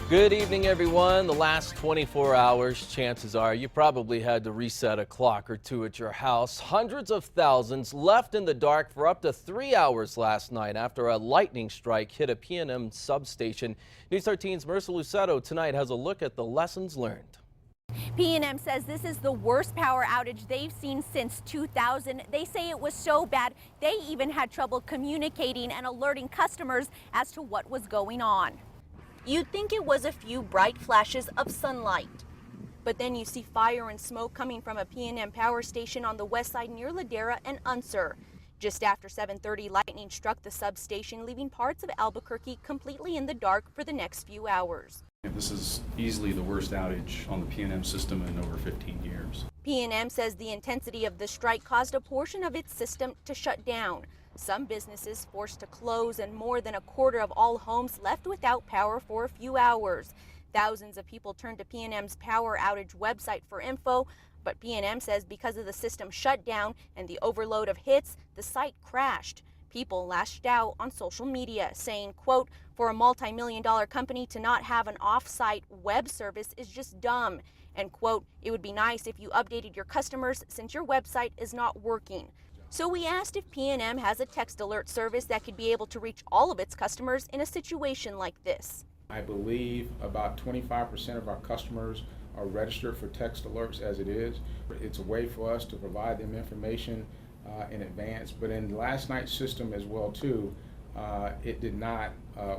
Good evening, everyone. The last 24 hours, chances are you probably had to reset a clock or two at your house. Hundreds of thousands left in the dark for up to 3 hours last night after a lightning strike hit a PNM substation. News 13's Marissa Luceto tonight has a look at the lessons learned. PNM says this is the worst power outage they've seen since 2000. They say it was so bad, they even had trouble communicating and alerting customers as to what was going on. You'd think it was a few bright flashes of sunlight, but then you see fire and smoke coming from a PNM power station on the west side near Ladera and Unser. Just after 7:30, lightning struck the substation, leaving parts of Albuquerque completely in the dark for the next few hours. This is easily the worst outage on the PNM system in over 15 years. PNM says the intensity of the strike caused a portion of its system to shut down. Some businesses forced to close and more than a quarter of all homes left without power for a few hours. Thousands of people turned to PNM's power outage website for info, but PNM says because of the system shutdown and the overload of hits, the site crashed. People lashed out on social media saying, quote, for a multi-million-dollar company to not have an off-site web service is just dumb. And quote, it would be nice if you updated your customers since your website is not working. So we asked if PNM has a text alert service that could be able to reach all of its customers in a situation like this. I believe about 25% of our customers are registered for text alerts as it is. It's a way for us to provide them information in advance, but in last night's system as well too, it did not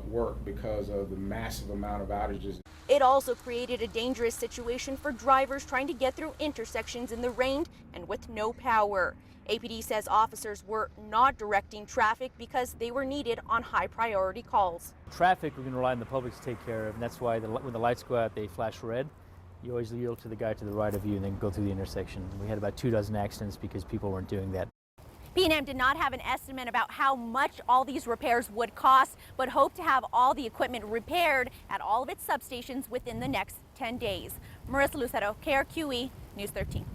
work because of the massive amount of outages. It also created a dangerous situation for drivers trying to get through intersections in the rain and with no power. APD says officers were not directing traffic because they were needed on high priority calls. Traffic we can rely on the public to take care of, and that's why when the lights go out they flash red. You always yield to the guy to the right of you and then go through the intersection. We had about 24 accidents because people weren't doing that. PNM did not have an estimate about how much all these repairs would cost, but hoped to have all the equipment repaired at all of its substations within the next 10 days. Marissa Luceto, KRQE, News 13.